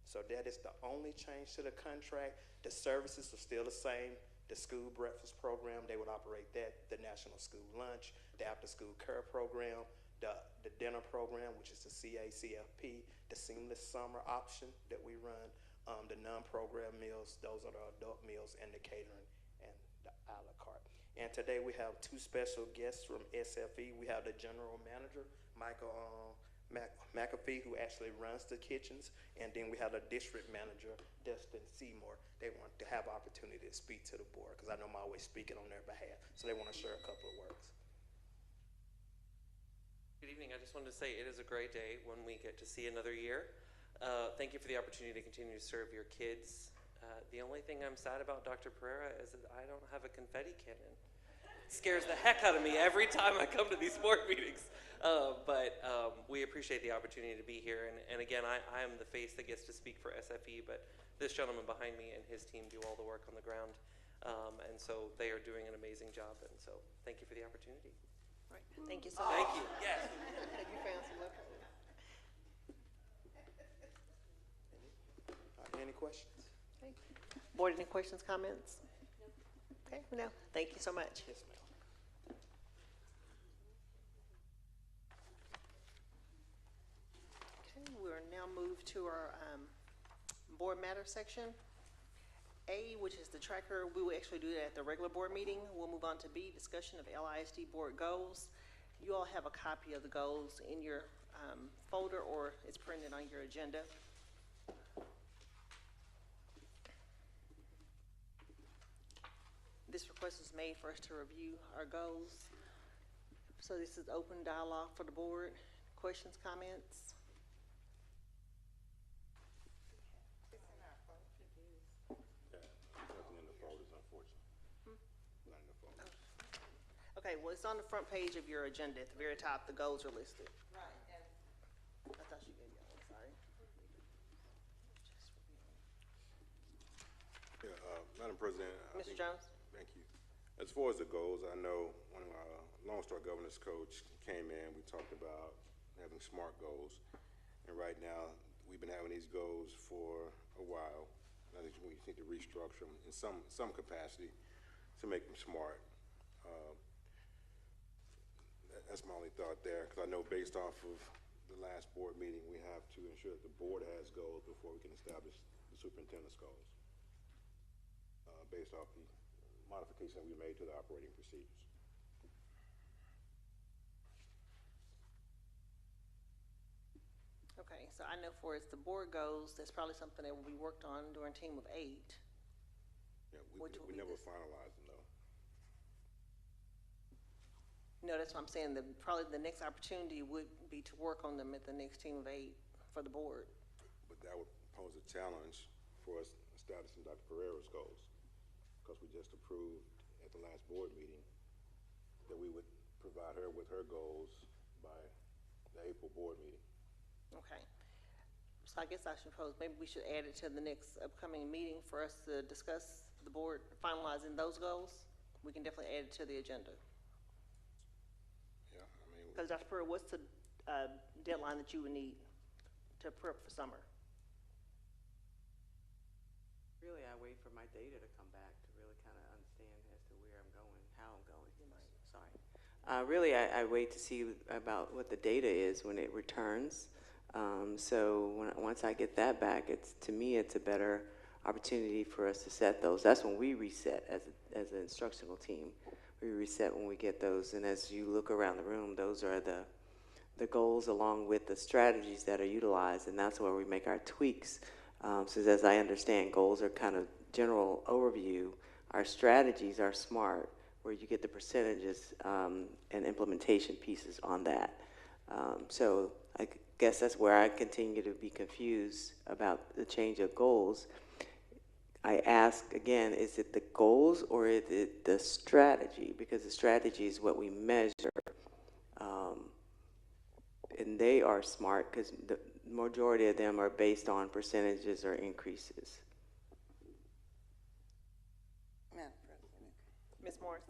Speaker 13: So that is the only change to the contract. The services are still the same. The school breakfast program, they would operate that, the national school lunch, the after-school care program, the dinner program, which is the CACFP, the seamless summer option that we run, the non-program meals, those are the adult meals, and the catering and the a la carte. And today we have two special guests from SFE. We have the general manager, Michael McAfee, who actually runs the kitchens, and then we have the district manager, Dustin Seymour. They want to have opportunity to speak to the board because I know I'm always speaking on their behalf, so they want to share a couple of words.
Speaker 14: Good evening. I just wanted to say it is a great day when we get to see another year. Thank you for the opportunity to continue to serve your kids. The only thing I'm sad about, Dr. Pereira, is that I don't have a confetti cannon. It scares the heck out of me every time I come to these board meetings. But we appreciate the opportunity to be here. And again, I am the face that gets to speak for SFE, but this gentleman behind me and his team do all the work on the ground. And so they are doing an amazing job. And so thank you for the opportunity.
Speaker 1: All right. Thank you so much.
Speaker 14: Thank you. Yes.
Speaker 1: You found some love.
Speaker 13: Any questions?
Speaker 1: Okay. Board, any questions, comments? Okay, no. Thank you so much.
Speaker 13: Yes, ma'am.
Speaker 1: Okay, we're now moved to our board matter section. A, which is the tracker, we will actually do that at the regular board meeting. We'll move on to B, discussion of LISD board goals. You all have a copy of the goals in your folder, or it's printed on your agenda. This request is made for us to review our goals. So this is open dialogue for the board. Questions, comments?
Speaker 3: Nothing in the folders, unfortunately. Not in the folders.
Speaker 1: Okay, well, it's on the front page of your agenda. At the very top, the goals are listed.
Speaker 11: Right.
Speaker 1: I thought you gave me one, sorry.
Speaker 3: Yeah, Madam President.
Speaker 1: Mr. Jones?
Speaker 3: Thank you. As far as the goals, I know when our Lone Star governance coach came in, we talked about having SMART goals. And right now, we've been having these goals for a while. I think we need to restructure them in some capacity to make them SMART. That's my only thought there, because I know based off of the last board meeting, we have to ensure that the board has goals before we can establish the superintendent's goals, based off the modification that we made to the operating procedures.
Speaker 1: Okay, so I know for as the board goes, that's probably something that will be worked on during Team of 8.
Speaker 3: Yeah,
Speaker 1: Which will
Speaker 3: we
Speaker 1: be
Speaker 3: never
Speaker 1: this-
Speaker 3: finalized them though.
Speaker 1: No, that's what I'm saying. Probably the next opportunity would be to work on them at the next Team of 8 for the board.
Speaker 3: But that would pose a challenge for us establishing Dr. Pereira's goals, because we just approved at the last board meeting that we would provide her with her goals by the April board meeting.
Speaker 1: Okay. So I guess I should propose, maybe we should add it to the next upcoming meeting for us to discuss the board finalizing those goals. We can definitely add it to the agenda.
Speaker 3: Yeah, I mean,
Speaker 1: Because Dr. Pruitt, what's the deadline that you would need to prep for summer?
Speaker 6: Really, I wait for my data to come back to really kind of understand as to where I'm going, how I'm going. Sorry. Really, I wait to see about what the data is when it returns. So once I get that back, to me, it's a better opportunity for us to set those. That's when we reset as an instructional team. We reset when we get those. And as you look around the room, those are the goals along with the strategies that are utilized, and that's where we make our tweaks. So as I understand, goals are kind of general overview. Our strategies are SMART, where you get the percentages and implementation pieces on that. So I guess that's where I continue to be confused about the change of goals. I ask again, is it the goals or is it the strategy? Because the strategy is what we measure. And they are smart because the majority of them are based on percentages or increases.
Speaker 11: Madam President.
Speaker 1: Ms. Morris?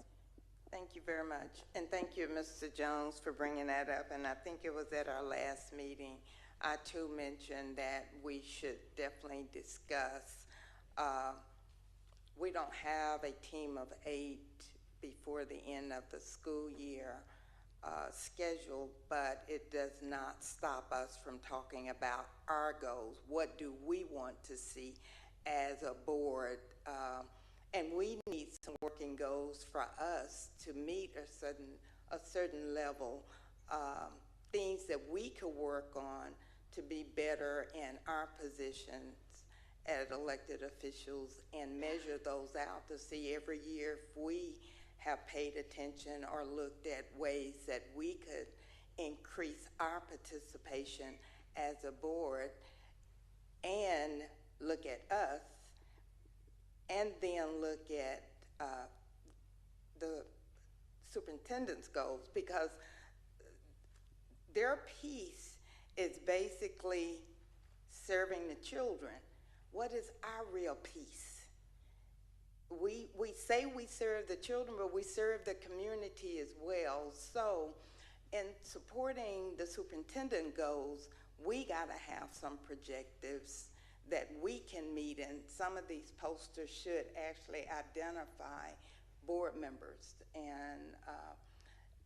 Speaker 11: Thank you very much. And thank you, Mr. Jones, for bringing that up. And I think it was at our last meeting, I too mentioned that we should definitely discuss. We don't have a team of 8 before the end of the school year scheduled, but it does not stop us from talking about our goals. What do we want to see as a board? And we need some working goals for us to meet a certain level, things that we could work on to be better in our positions as elected officials and measure those out to see every year if we have paid attention or looked at ways that we could increase our participation as a board and look at us and then look at the superintendent's goals, because their piece is basically serving the children. What is our real piece? We say we serve the children, but we serve the community as well. So in supporting the superintendent goals, we got to have some projectives that we can meet, and some of these posters should actually identify board members and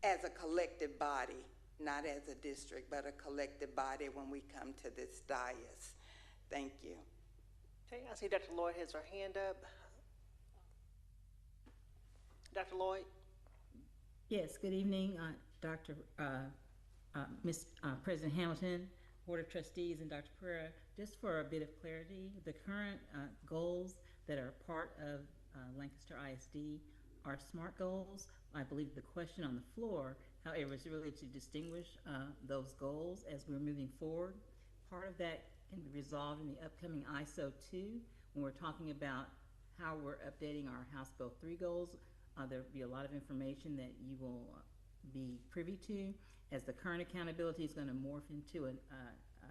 Speaker 11: as a collective body, not as a district, but a collective body when we come to this dais. Thank you.
Speaker 1: Okay, I see Dr. Lloyd has her hand up. Dr. Lloyd?
Speaker 15: Yes, good evening, President Hamilton, Board of Trustees, and Dr. Pereira. Just for a bit of clarity, the current goals that are part of Lancaster ISD are SMART goals. I believe the question on the floor, however, is really to distinguish those goals as we're moving forward. Part of that can be resolved in the upcoming ISO 2 when we're talking about how we're updating our House Bill 3 goals. There'll be a lot of information that you will be privy to, as the current accountability is going to morph into a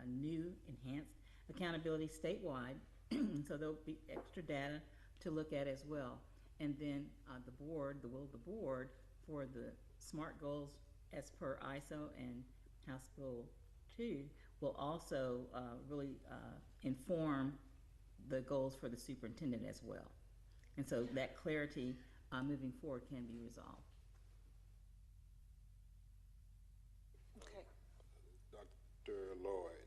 Speaker 15: new enhanced accountability statewide. So there'll be extra data to look at as well. And then the will of the board for the SMART goals as per ISO and House Bill 2 will also really inform the goals for the superintendent as well. And so that clarity moving forward can be resolved.
Speaker 1: Okay.
Speaker 3: Dr. Lloyd.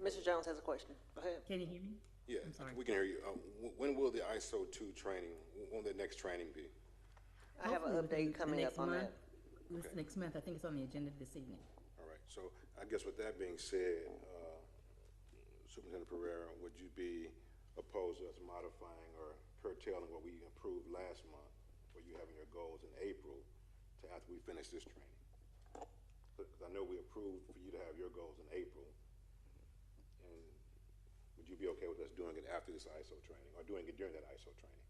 Speaker 1: Mr. Jones has a question. Go ahead.
Speaker 15: Can you hear me?
Speaker 3: Yeah,
Speaker 15: I'm sorry.
Speaker 3: we can hear you. When will the ISO 2 training, when will the next training be?
Speaker 1: I have an
Speaker 15: Hopefully
Speaker 1: update coming up on that.
Speaker 15: This next month, I think it's on the agenda this evening.
Speaker 3: All right, so I guess with that being said, Superintendent Pereira, would you be opposed to us modifying or curtailing what we approved last month, where you having your goals in April to after we finish this training? Because I know we approved for you to have your goals in April, and would you be okay with us doing it after this ISO training, or doing it during that ISO training?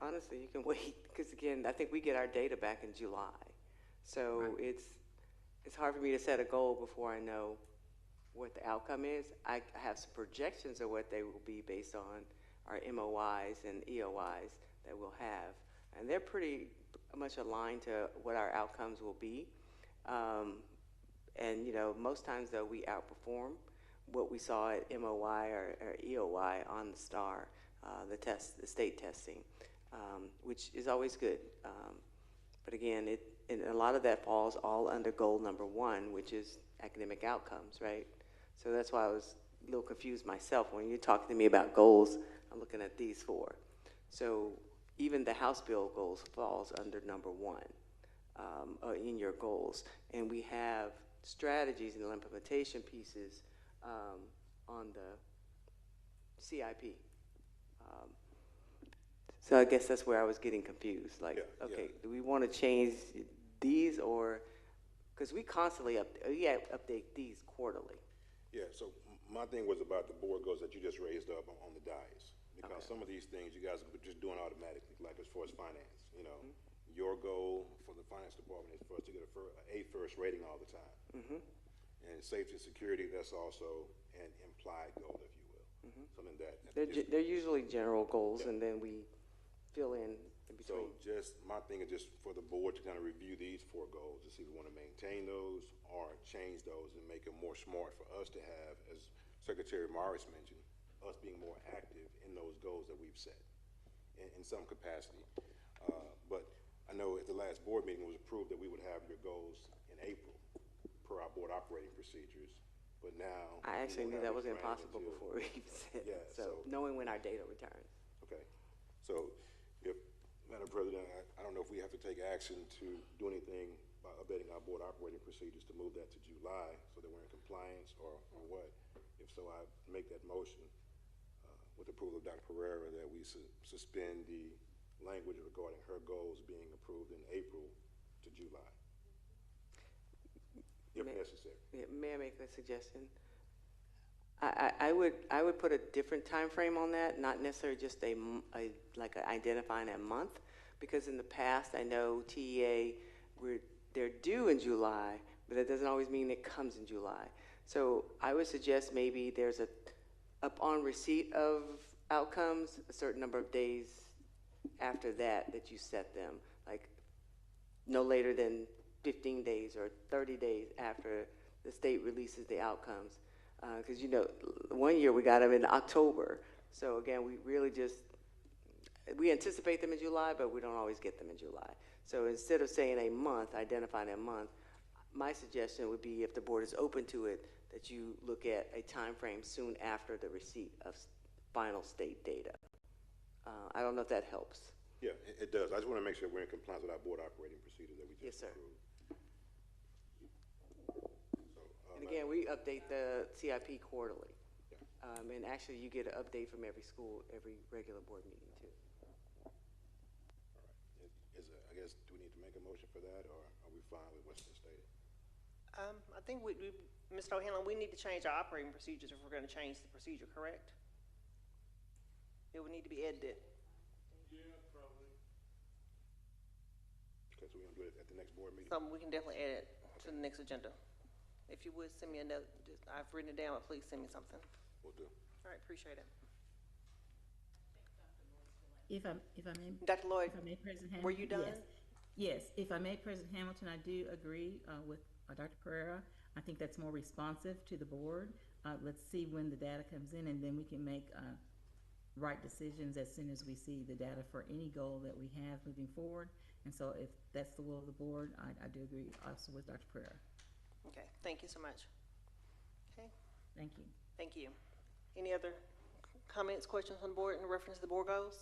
Speaker 6: Honestly, you can wait, because again, I think we get our data back in July. So
Speaker 15: Right.
Speaker 6: it's hard for me to set a goal before I know what the outcome is. I have some projections of what they will be based on our MOIs and EOIs that we'll have. And they're pretty much aligned to what our outcomes will be. And you know, most times though, we outperform what we saw at MOI or EOI on the STAR, the state testing, which is always good. But again, and a lot of that falls all under goal number 1, which is academic outcomes, right? So that's why I was a little confused myself when you're talking to me about goals. I'm looking at these 4. So even the House bill goals falls under number 1 in your goals, and we have strategies and implementation pieces on the CIP. So I guess that's where I was getting confused. Like,
Speaker 3: Yeah,
Speaker 6: okay,
Speaker 3: yeah.
Speaker 6: do we want to change these or, because we constantly update these quarterly.
Speaker 3: Yeah, so my thing was about the board goals that you just raised up on the dais. Because
Speaker 6: Okay.
Speaker 3: some of these things you guys are just doing automatically, like as far as finance, you know. Your goal for the finance department is for us to get a first rating all the time.
Speaker 6: Mm-hmm.
Speaker 3: And safety and security, that's also an implied goal, if you will. Something that.
Speaker 6: They're usually general goals,
Speaker 3: Yeah.
Speaker 6: and then we fill in
Speaker 3: So
Speaker 6: between.
Speaker 3: just, my thing is just for the board to kind of review these 4 goals, to see if we want to maintain those or change those and make it more smart for us to have, as Secretary Morris mentioned, us being more active in those goals that we've set in some capacity. But I know at the last board meeting, it was approved that we would have your goals in April per our board operating procedures. But now.
Speaker 6: I actually
Speaker 3: we
Speaker 6: knew
Speaker 3: won't
Speaker 6: that
Speaker 3: have
Speaker 6: was
Speaker 3: this running
Speaker 6: impossible
Speaker 3: until-
Speaker 6: before we even said
Speaker 3: Yeah,
Speaker 6: it. So knowing when our data returns.
Speaker 3: Okay, so if, Madam President, I don't know if we have to take action to do anything by updating our board operating procedures to move that to July so that we're in compliance or what. If so, I make that motion with approval of Dr. Pereira that we suspend the language regarding her goals being approved in April to July, if necessary.
Speaker 6: Yeah, may I make a suggestion? I would put a different time frame on that, not necessarily just identifying a month, because in the past I know TEA they're due in July, but that doesn't always mean it comes in July. So I would suggest maybe there's upon receipt of outcomes, a certain number of days after that you set them, like no later than 15 days or 30 days after the state releases the outcomes. Because, one year we got them in October. So again, we anticipate them in July, but we don't always get them in July. So instead of saying a month, identifying a month, my suggestion would be, if the board is open to it, that you look at a time frame soon after the receipt of final state data. I don't know if that helps.
Speaker 3: Yeah, it does. I just want to make sure we're in compliance with our board operating procedures that we just
Speaker 6: Yes, sir.
Speaker 3: approved.
Speaker 6: And again, we update the CIP quarterly. And actually, you get an update from every school, every regular board meeting, too.
Speaker 3: I guess, do we need to make a motion for that, or are we fine with what's been stated?
Speaker 1: I think Mr. O'Hanlon, we need to change our operating procedures if we're going to change the procedure, correct? It would need to be edited.
Speaker 3: Okay, so we're gonna do it at the next board meeting?
Speaker 1: We can definitely add it to the next agenda. If you would, send me a note. I've written it down, but please send me something.
Speaker 3: Will do.
Speaker 1: All right, appreciate it.
Speaker 15: If I may.
Speaker 1: Dr. Lloyd,
Speaker 15: If I may, President Hamilton.
Speaker 1: were you done?
Speaker 15: Yes, if I may, President Hamilton, I do agree with Dr. Pereira. I think that's more responsive to the board. Let's see when the data comes in, and then we can make right decisions as soon as we see the data for any goal that we have moving forward. And so if that's the will of the board, I do agree also with Dr. Pereira.
Speaker 1: Okay, thank you so much. Okay,
Speaker 15: Thank you.
Speaker 1: thank you. Any other comments, questions on the board in reference to the board goals?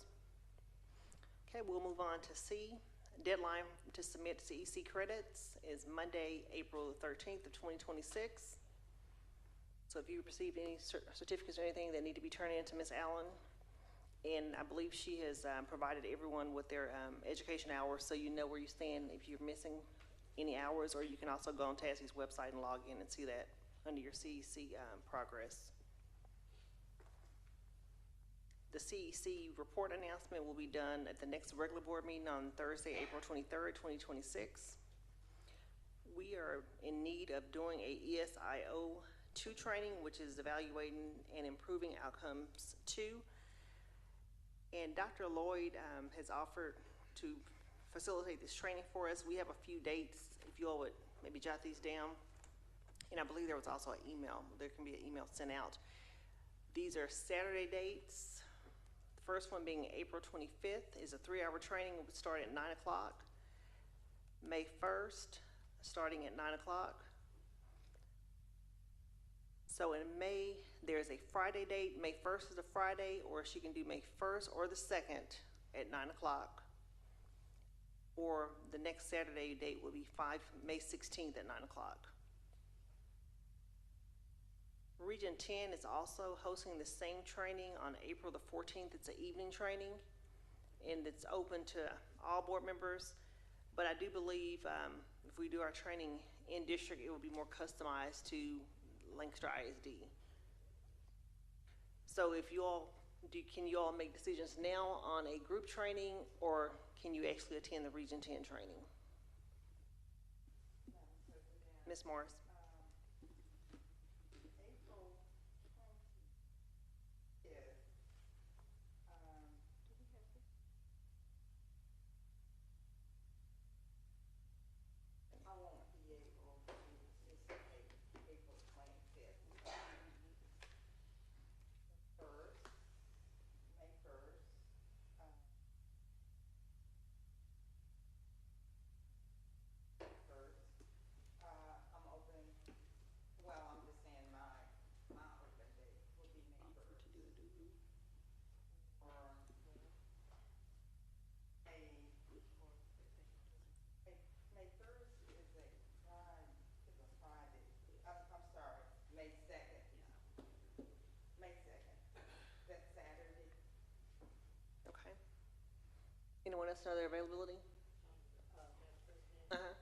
Speaker 1: Okay, we'll move on to C. Deadline to submit CEC credits is Monday, April 13th of 2026. So if you received any certificates or anything that need to be turned in to Ms. Allen, and I believe she has provided everyone with their education hours, so you know where you stand if you're missing any hours, or you can also go on TASC's website and log in and see that under your CEC progress. The CEC report announcement will be done at the next regular board meeting on Thursday, April 23rd, 2026. We are in need of doing a ESIO 2 training, which is evaluating and improving outcomes 2. And Dr. Lloyd has offered to facilitate this training for us. We have a few dates, if you all would maybe jot these down. And I believe there was also an email. There can be an email sent out. These are Saturday dates. The first one being April 25th is a 3-hour training. It would start at 9 o'clock. May 1st, starting at 9 o'clock. So in May, there's a Friday date. May 1st is a Friday, or she can do May 1st or the 2nd at 9 o'clock. Or the next Saturday date will be May 16th at 9 o'clock. Region 10 is also hosting the same training on April the 14th. It's an evening training. and it's open to all board members. But I do believe if we do our training in district, it will be more customized to Lancaster ISD. So if you all, can you all make decisions now on a group training, or can you actually attend the Region 10 training? Ms. Morris? Anyone else know their availability? I am available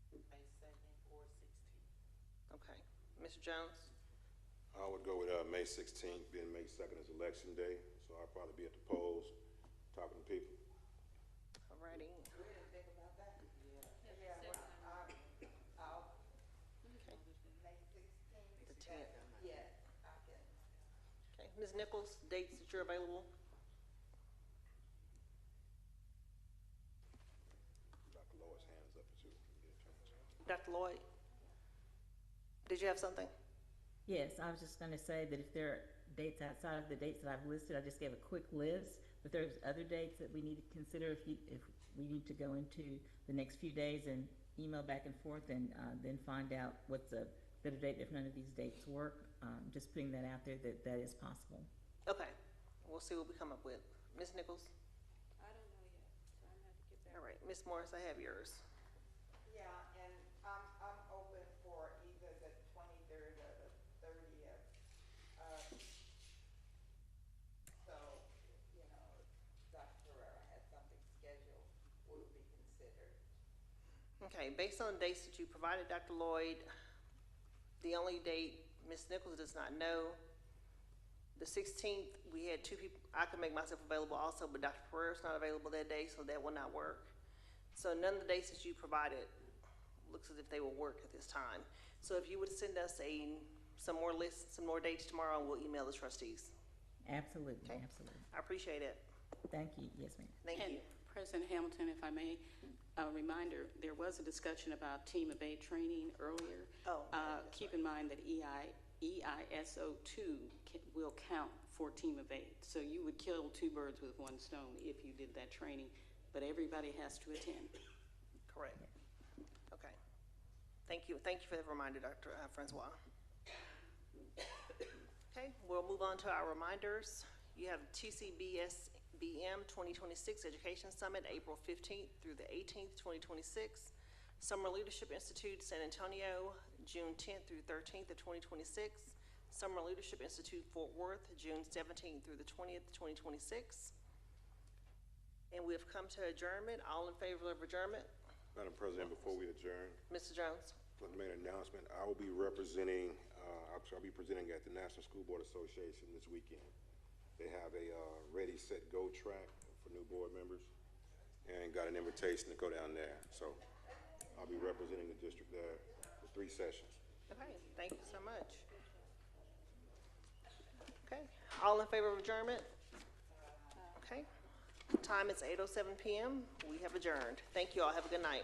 Speaker 1: May 2nd or 16th. Okay. Mr. Jones?
Speaker 3: I would go with May 16th, being May 2nd is election day, so I'll probably be at the polls talking to people.
Speaker 1: Alrighty.
Speaker 11: We didn't think about that. Yeah. I'll, May 16th.
Speaker 1: The 10th.
Speaker 11: Yes, I can.
Speaker 1: Okay. Ms. Nichols, dates that you're available? Dr. Lloyd, did you have something?
Speaker 15: Yes, I was just going to say that if there are dates outside of the dates that I've listed, I just gave a quick list, but there's other dates that we need to consider if we need to go into the next few days and email back and forth and then find out what's a better date if none of these dates work. Just putting that out there that is possible.
Speaker 1: Okay, we'll see what we come up with. Ms. Nichols?
Speaker 4: I don't know yet, so I'm gonna have to get back.
Speaker 1: All right, Ms. Morris, I have yours.
Speaker 11: Yeah, and I'm open for either the 23rd or the 30th. So, you know, if Dr. Ferrera has something scheduled, would be considered.
Speaker 1: Okay, based on the dates that you provided, Dr. Lloyd, the only date Ms. Nichols does not know, the 16th, we had two people, I could make myself available also, but Dr. Pereira's not available that day, so that will not work. So none of the dates that you provided looks as if they will work at this time. So if you would send us some more lists, some more dates tomorrow, we'll email the trustees.
Speaker 15: Absolutely,
Speaker 1: Okay.
Speaker 15: absolutely.
Speaker 1: I appreciate it.
Speaker 15: Thank you. Yes, ma'am.
Speaker 1: Thank you.
Speaker 12: President Hamilton, if I may, a reminder, there was a discussion about Team of 8 training earlier.
Speaker 1: Oh.
Speaker 12: Keep in mind that EISO 2 will count for Team of 8. So you would kill two birds with one stone if you did that training, but everybody has to attend.
Speaker 1: Correct. Okay. Thank you. Thank you for the reminder, Dr. Francois. Okay, we'll move on to our reminders. You have TCBSBM 2026 Education Summit, April 15th through the 18th, 2026. Summer Leadership Institute, San Antonio, June 10th through 13th of 2026. Summer Leadership Institute, Fort Worth, June 17th through the 20th, 2026. And we have come to adjournment. All in favor of adjournment?
Speaker 3: Madam President, before we adjourn,
Speaker 1: Mr. Jones?
Speaker 3: let me make an announcement. I will be representing, I'll be presenting at the National School Board Association this weekend. They have a Ready, Set, Go track for new board members, and got an invitation to go down there. So I'll be representing the district there for 3 sessions.
Speaker 1: Okay, thank you so much. Okay, all in favor of adjournment? Okay, time is 8:07 p.m. We have adjourned. Thank you all. Have a good night.